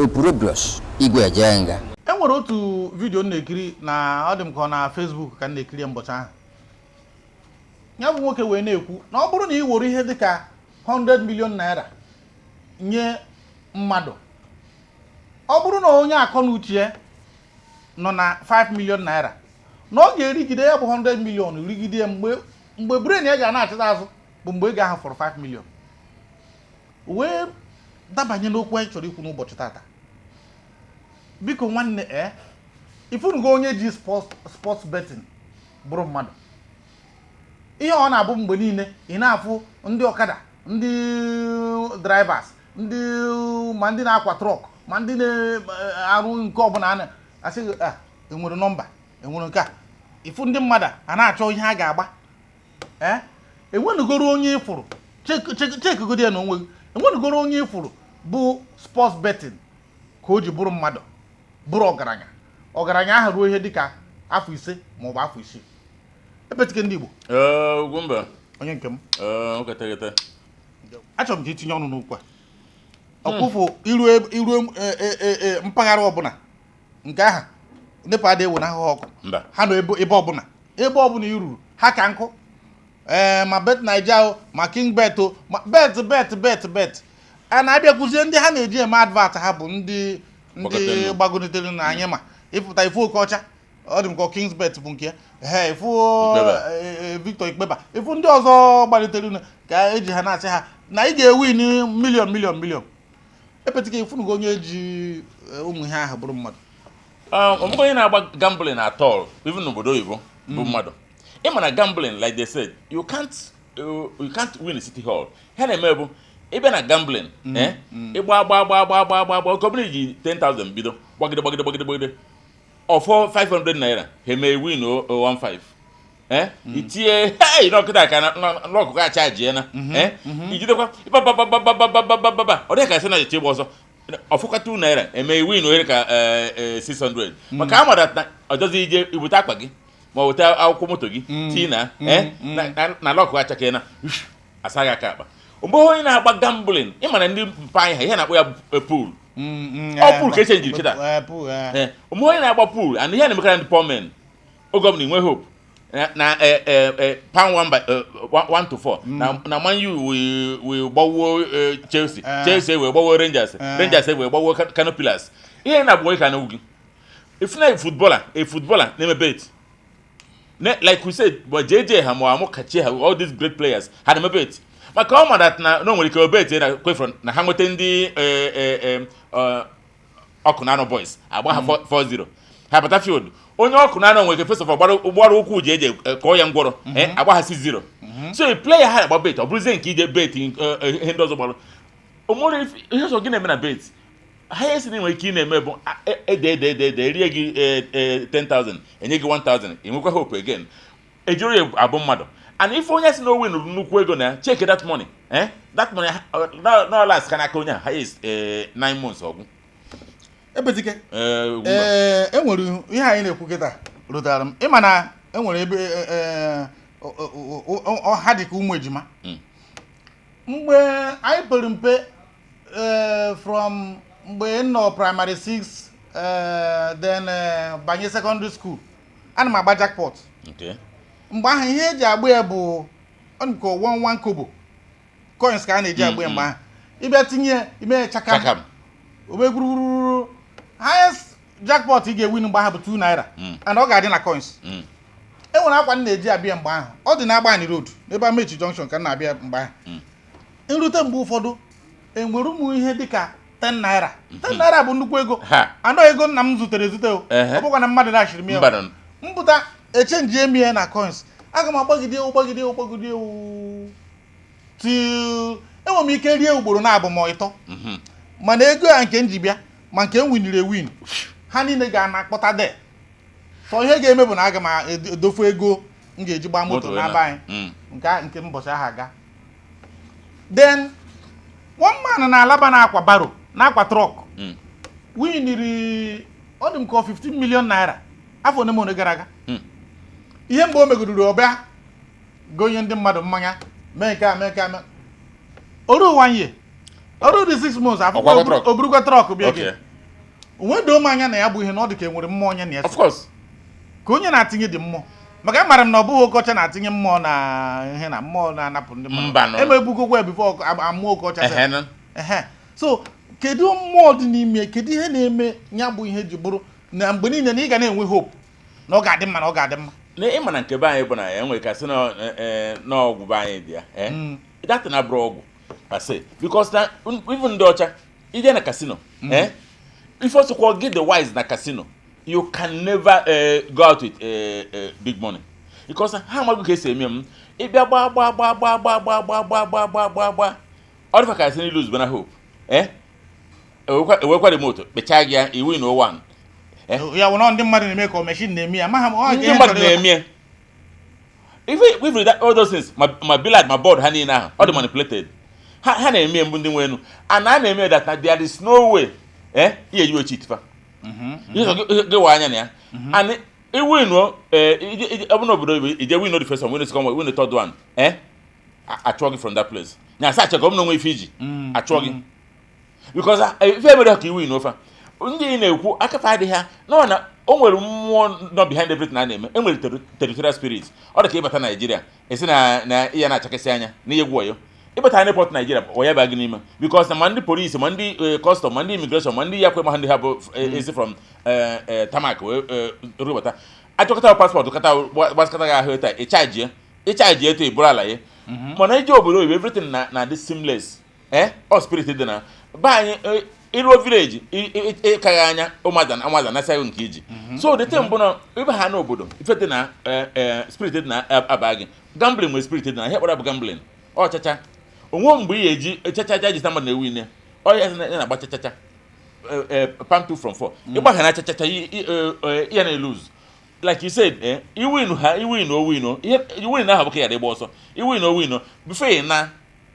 Opurobios igwe ajenga. Enwere otu video na-ekiri na ọ dị m ka na Facebook ka na-ekiri mbọchị ahụ. Ya bụ nwoke wee na-ekwu na ọ bụrụ na ị were ihe dịka 100 million naira nye mmadụ, ọ bụrụ na onye akọ na uche nọ na 5 million naira, na ọ ga-erigide ya bụ 100 million rigide ya mgbe brain ya ga na-achịta azụ bụ mgbe ego ahụ fọrọ 5 million. Wee dabanye n'okwu anyị chọrọ ikwu n'ụbọchị tata. Biko nwanne ifunugo onye ji sports betting bụrụ mmadụ, ihe ọ na-abụ mgbe niile ị na-afụ ndị ọkada, ndị drivers, ma ndị na-akwa trọk, ma ndị na-arụ nke ọbụla a na-asị enwere nọmba, enwere nke a, ifu ndị mmadụ a na-achọ ihe a ga-agba. Enwenugoro onye ịfụrụ chekigodi ya na onwe gị, enwenugoro onye ịfụrụ bụ sports betting ka o ji bụrụ mmadụ, bụrụ ọgaranya ahụ ruo ihe dịka afọ 5 maọbụ afọ 6. Ebetike ndị Igbo. Gwumba. Onye nke m. Okete. Achọrọ m ka itinye ọnụ n'okwu a. Ọkwụfụ iru mpaghara ọbụla nke aha nepa adị ewu n'ahụhụ ọkụ. Ha nọ ebe ọbụla iruru ha ka nkụ. Ma bet Naija, ma King Bet, ma bet. A na-abịakwuzie ndị ha na-eji eme advert ha bụ ndị gbagonitere na anyị ma ịpụta ifu oke ọcha, ọ dị m ka King's Bet bụ nke ya, ifu Victor Ikpeba, ifu ndị ọzọ gbalitere ka eji ha na-asị ha na ị ga-ewin million. Epetike ifunugo onye ji ụmụ ihe ahụ bụrụ mmadụ. Ọmụgo onye na-agba gambling at all, even n'obodo oyibo bụ mmadụ. Ịma na gambling, like they said, you can't win a city hall. Ha na-eme bụ ebe na gambling, ịgba kọbụna ji 10,000 bido gbagide ọfọ 500 naira ha mee win 15. Itinye n'ọkụta ka n'ọkụkụ a chaji ya na ijidekwa ọ dị ka sị na eche ịgba ọzọ ọfụkwa 2 naira eme win ohere ka 600 maka a mara na ọjọzi ije ibute akpa gị ma ọ weta akwụkwọ moto gị tii na lọkụ achake na asaghị aka akpa. Mgbe onye na-agba gambling, ịma na ndị mpa anyị ha ihe na-akpọ ya pool. Ọ pool ka eche njiri kịta. Mgbe onye na-agba pool, and ihe na-emekara ndị poor men, oge ọbụla inwe hope na pound 1 to 4 na Man U wee gbawuo Chelsea wee gbawuo Rangers wee gbawuo Kano Pillars. Ihe na-abụ onye ka na ugwu. If na a footballer na-eme bet. Like we said, but JJ ha ma amụ kachi ha, all these great players had a bet. Maka ọ ma na no nwere ike obet na kwefron na ha nweta ndị ọkụ na anọ boys agba ha 4-0 ha bata field. Onye ọkụ na anọ nwere ike first of all gbara ụkwụ ji eje kọọ ya ngwọrọ agba ha 6-0. So a player ha agba bet ọ bụrụzie nke ije bet ihe ndị ọzọ gbara omore ihe ọzọ gị na-eme na bet ha esi na nwere ike ị na-eme bụ rie gị 10,000 enye gị 1,000 enwekwa hope again ejuru ya abụ mmadụ. And if onye si no win nnukwu ego na check that money, that money no last kana ka onye highest 9 months ọgwụ. Ebetike enwere ihe anyị na-ekwu kịta rụtara m ịma na enwere ebe ọha dị ka ụmụ ejima. Mgbe anyị pere mpe from mgbe nọ primary 6 then banye secondary school, ana m agba jackpot. Mgbe ahụ ihe eji agba ya bụ ọnụkọ 1 kobo coins ka a na-eji agba ya. Mgbe ahụ ịbịa tinye ime chakam obegwururu highest jackpot ị ga-ewin mgbe ahụ bụ 2 naira and ọ ga-adị na coins. Enwere akwa m na-eji abịa mgbe ahụ, ọ dị na Agbani road n'ebe Amechi junction ka m na-abịa mgbe ahụ. Nrute mgbe ụfọdụ enwere ụmụ ihe dịka 10 naira. 10 naira bụ nnukwu ego, anọ ego nna m zutere ezute ọ bụkwa na mmadụ na-achịrị m ya mpụta echenji emie na coins. Aga m agbagide till enwe m ike rie ugboro na-abụ m ịtọ, mana ego ya nke nji bịa ma nke m winiri ewin ha niile ga-na-akpọta de. So ihe ga-eme bụ na aga m edofu ego m ga-eji gbaa moto n'aba anyị nke mbọchị ahụ aga. Then one man na-alaba na-akwa baro na-akwa trọk winiri ọ dị m ka 15 million naira afọ one m gara aga. Ihe mgbe o megiduru ọbịa gonye ndị mmadụ mmanya mee nke oru 1 year oru dị 6 months afọ oburugwa trọk bịa gị onwe do m anya na ya bụ ihe na ọ dị ka enwere mmụọ onye na ya. Of course. Ka onye na-atinye dị mmụọ. Maka amara m na ọ bụghị okocha na-atinye mmụọ na ihe na mmụọ na-anapụ ndị mmadụ. Emebugokwa before amụọ okocha sị. So kedu mmụọ dị n'ime, kedu ihe na-eme ya bụ ihe ji bụrụ na mgbe niile na ị ga na-enwe hope na ọ ga-adị mma na ọ ga-adị mma. Na ịma na nke be anyị bụ na ya nwere kasị na ọgwụ be anyị dị ya. That na bụrụ ọgwụ pase because that even ndị ọcha ije na casino if you to get the wise na casino you can never go out with big money because how much ka esi eme m ịbịa gba ọ dịfa ka esi lose bana hope ewekwa remote kpechaa gị ya iwu na one ya wụ na ndị mmadụ na-eme ka machine na-eme ya ma ndị mmadụ na-eme if all those things my billard my board ha niile ahụ all the manipulated ha na-eme mbụ ndị nwenu and a na-eme that there is no way ihe ejiwe cheat fa gị wa anya na ya and iwinu ọbụna obodo ibe ije win the first one win the second one win the third one achụọ gị from that place nya sa achọ ọbụna nwe ife iji achụọ gị because ife emere ka iwin ofa ndị na-ekwu akafa adịghị ha na o nwere mmụọ nọ behind everything a na-eme enwere territorial spirit ọ dị ka ịbata Nigeria esi na ihe na-achakasị anya na ihe gwụọ ịbata airport Nigeria ọ ya bịa gị n'ime because na ma ndị police ma ndị custom ma ndị immigration ma ndị ya kwe ma ndị ha bụ esi from tamak rubata achọkọta passport kata gbasakọta gị ahụ taa ịchaji eto iburu ala ya mana ije obodo oyibo everything na dị seamless ọ spirit dị na be anyị iruo village ịkaghị anya ụmụaza na-asaghị nke iji so the thing bụ na ibe ha n'obodo ife dị na spirit dị na aba gị gambling nwere spirit dị na ihe kpọrọ bụ gambling ọchacha onwe mgbe ị ga-eji chachacha jita mmadụ na-ewu ine ọya na-agba chachacha palm 2 from 4 ịgbagha na chachacha ya na-elose like you said iwin ha iwin ahụ bụ ka ya dị gba ọsọ iwin before na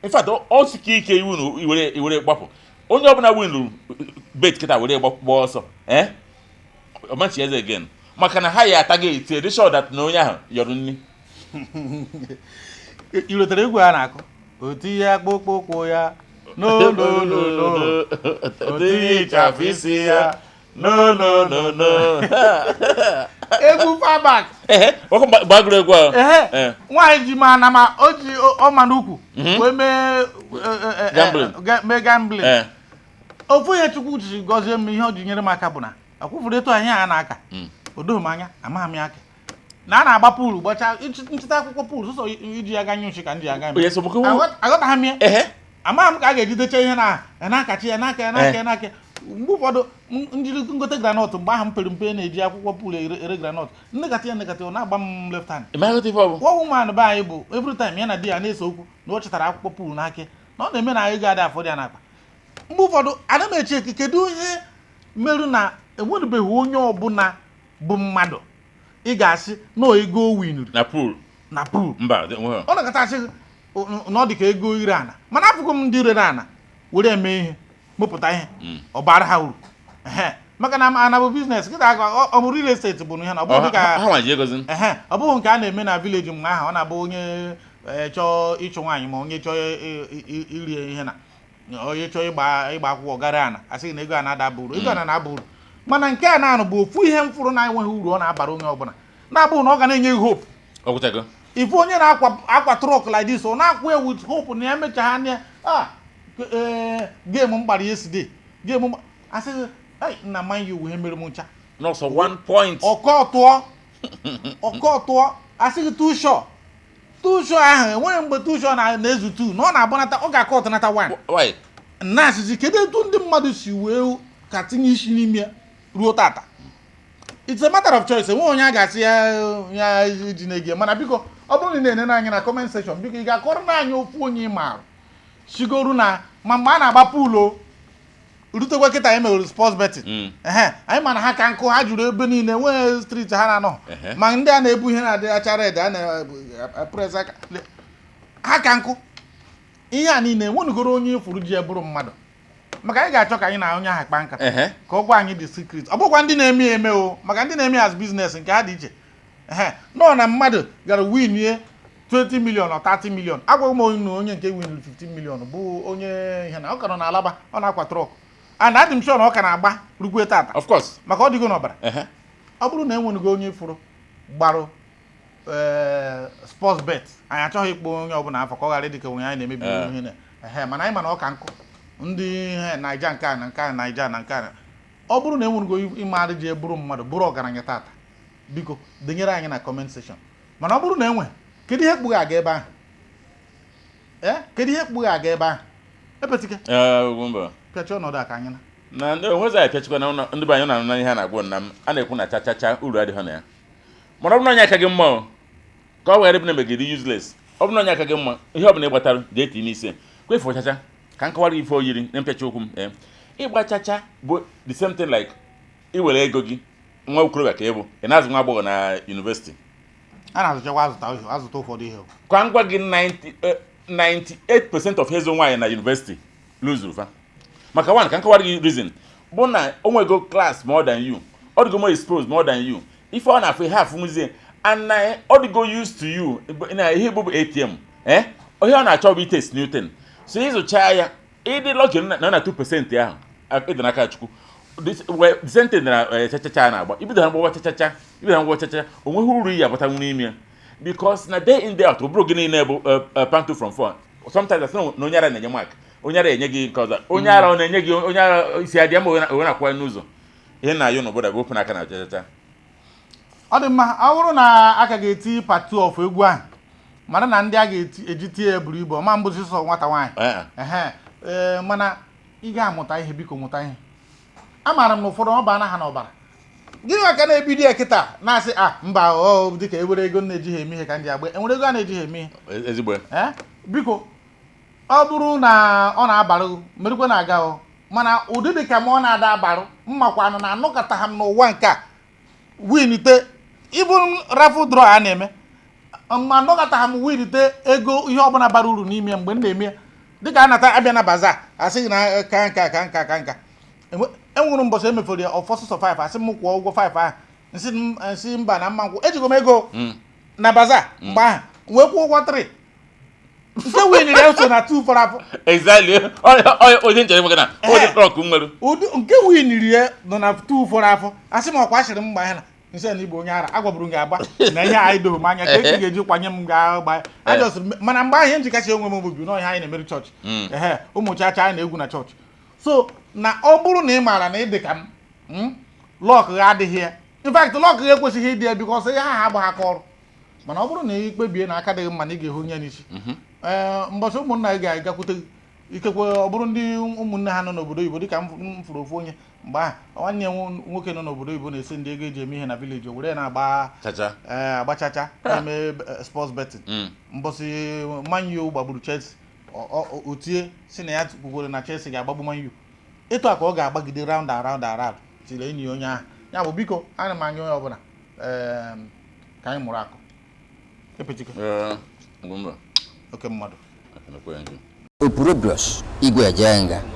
in fact ọ sike ike iwere gbapụ onye ọbụla win bet kịta were gba ọsọ ọmachi eze again maka na ha ya ataghị eti dị sure that na onye ahụ yọrọ nri irotere egwu a na-akụ oti ya kpokpokpo ya no oti ịchafụ isi ya no egwu fabak gbagoro egwu ahụ nwaanyị ji ma na ma o ji ọma n'ukwu wee mee gambling ofu ihe Chukwu ji gọzie m ihe o ji nyere m aka bụ na akwụfuru etu anyị a na-aka odoghị m anya amaghị m aka na a na-agba poolu gbachaa nchịta akwụkwọ poolu sọsọ iji ya ganye nchi ka ndị ya ganye aghọtaghị m ya amaghị m ka a ga-ejidecha ihe na-akachi ya n'aka mgbe ụfọdụ njiri ngote granọt mgbe ahụ m pere mpe na-eji akwụkwọ poolu ere granọt nnekata ọ na-agba m left hand ọwụ nwaanyị be anyị bụ every time ya na di ya na-ese okwu na ọ chetara akwụkwọ poolu n'aka na ọ na-eme na anyị ga-adị afọ dị ya n'akpa mgbe ụfọdụ ana m eche kedu ihe merụ na enwerebeghị onye ọbụla bụ mmadụ ị ga-asị na ego winuru na pool mba ọ na-akatasị na ọ dị ka ego ire ana mana afụgo m ndị rere ana were eme ihe mepụta ihe ọ bara ha uru maka na ana bụ biznes kịta aka ọ bụ real estate bụ ihe na ọ bụghị nke a na-eme na village mgbe ahụ ọ na-abụ onye chọọ ịchụ nwaanyị ma onye chọọ iri ihe na onye chọọ ịgba akwụkwọ gara ana asịghị na ego a na-ada uru ego a na-aba uru mana nke a na-anụ bụ ofu ihe mfụrụ na-enweghị uru ọ na-abara onye ọbụla na-abụghị na ọ ga na-enye hope ife onye na-akwa trọk like this ọ na-akwụ ya with hope na ya mecha ha anya game mgbara yesterday game asịghị nna Man U wee mere m ncha n'ọsọ 1 point ọkọ tụọ asịghị too sure ahụ enweghị mgbe too sure na-ezu 2 na ọ na-agbanata ọ ga-akọ ọtụnata 1 na asịzi kedu etu ndị mmadụ si wee ka tinye isi n'ime ruo tata it's a matter of choice enwe onye a ga-asị ya ji na-ege mana biko ọ bụrụ na ị na-enene anyị na comment section biko ị ga-akọrọ na anyị ofu onye ị maara sigoru na ma mgbe a na-agba poolu rutekwa kịta anyị mewere sports betting anyị ma na ha ka nkụ ha juru ebe niile nwee street ha na-anọ ma ndị a na-ebu ihe na-adị acha red a na-press aka ha ka nkụ ihe a niile enwenugoro onye ifuru ji ebụrụ mmadụ maka anyị ga-achọ ka anyị na onye ahụ kpaa nkata ka ọ gwa anyị the secret ọ bụkwa ndị na-eme eme o maka ndị na-eme as business nke ha dị iche nọ na mmadụ gara win ye 20 million or 30 million agwaghị m onye nke win 15 million bụ onye ihe na ọ ka nọ na Alaba ọ na-akwa trọk and adị m sure na ọ ka na-agba rukwe tata of course maka ọ dịgo n'ọbara ọ bụrụ na enwenugo onye ifuru gbarụ sports bet anyị achọghị ikpo onye ọbụla afọ ka ọ ghara dịka onye anyị na-emebi ihe na mana anyị mana ọ ka nkụ ndị Naija nke a na nke a Naija na nke a ọ bụrụ na enwenugo ịmadụ ji bụrụ mmadụ bụrụ ọgaranya tata biko denyere anyị na comment section mana ọ bụrụ na enwe kedu ihe kpughe aga ebe ahụ kedu ihe kpughe aga ebe ahụ epetike Ugwumba pịachi ọnọdụ aka anyị na ndị onwezi anyị pịachikwa na ndị banye na ihe a na-agwụ na m a na-ekwu na chachacha uru adịghị na ya mana ọ bụrụ na onye aka gị mma ka ọ were ebe na-emegide useless ọ bụrụ na onye aka gị mma ihe ọ bụla ịgbatara ga-eti ime ise kwefu chacha ka nkọwara ife oyiri na mpịachi okwu m ịgba chacha bụ the same thing like iwere ego gị nwa okorobịa ka ịbụ ị na-azụ nwa agbọghọ na university a na-azụchakwa azụta ụfọdụ ihe ka m gwa gị 98% of hezo nwaanyị na university lose fa maka one ka nkọwara gị reason bụ na o nwego class more than you ọ dịgo more exposed more than you ife ọ na-afụ ihe afụ muzie and na ọ dịgo used to you na ihe bụ ATM ihe ọ na-achọ bụ itest Newton so ịzụcha ya ịdị lucky na 2% ahụ ịdị n'aka Chukwu the same thing na chachacha na-agba ibido ha mgbawa chachacha o nweghị uru iyi abata nwere ime ya because na day in day out ọ bụrụ gị niile bụ pantu from phone sometimes asị na onye ara na-enye mark onye ara enye gị nke ọzọ onye ara ọ na-enye gị onye ara isi adịa ma onwe na-akwa n'ụzọ ihe na-ayọ n'obodo bụ open aka na chachacha ọ dị mma ọ bụrụ na aka ga-eti part 2 of egwu ahụ mana na ndị a ga-eji tie buru ibu ma mbụzi sọ nwata nwaanyị mana ị ga-amụta ihe biko mụta ihe amaara m na ụfọdụ ọ baa na ha n'ọbara gịnị maka na-ebido ya kịta na-asị mba dịka ewere ego na-ejighị eme ihe ka ndị agba enwere ego a na-ejighị eme ihe ezigbo biko ọ bụrụ na ọ na-abarụ merikwe na-aga mana ụdị dị ka ma ọ na-ada abarụ mmakwanụ na anụkọta ha m n'ụwa nke a winite ịbụ raffle draw a na-eme ma anụkọta ha m winite ego ihe ọbụla bara uru n'ime mgbe m na-eme dịka a nata abịa na baza asị gị na ka nka enwere mbọchị emefere ya ọfọsụsọ 5 asị m kwụọ ụgwọ 5 ahụ nsị mba na mma nkwụ ejigo m ego na baza mgbe ahụ wee kwụọ ụgwọ 3 nke winiri ya so na 2 fọrọ afọ exactly onye nche maka na onye trọk nwere nke winiri ya nọ na 2 fọrọ afọ asị m ọkwa shiri m mgbe ahụ na nsị na igbo onye ara agwaburu m ga-agba na ihe anyị doro m anya ka eke ga-eji kwanye m ga-agba mana mgbe ahụ ihe njikachi onwe m obobi n'ọhịa anyị na-emeri chọọchị ụmụ chacha anyị na-egwu na chọọchị so na ọ bụrụ na ị maara na ị dị ka m lọk gị adịghị ya in fact lọk gị ekwesịghị ịdị ya bikọs ihe ha agbaghị aka ọrụ mana ọ bụrụ na ị kpebie na aka dịghị mma na ị ga-ehu onye n'isi mbọchị ụmụnna gị ga-agakwute ikekwe ọ bụrụ ndị ụmụnne ha nọ n'obodo oyibo dịka m fụrụ ofu onye mgbe ahụ nwanne ya nwoke nọ n'obodo oyibo na-esi ndị ego eji eme ihe na vileji were na-agba agbachacha eme sports betting mbọsị Man U gbagburu Chelsea otie si na ya kwukwere na Chelsea ga-agbagbu Man U etu a ka ọ ga-agbagide round around tiri enyi onye ahụ ya bụ biko ana m anya onye ọbụla ka anyị mụrụ akụ epechike oke mmadụ Opurobios Igwe Ajenga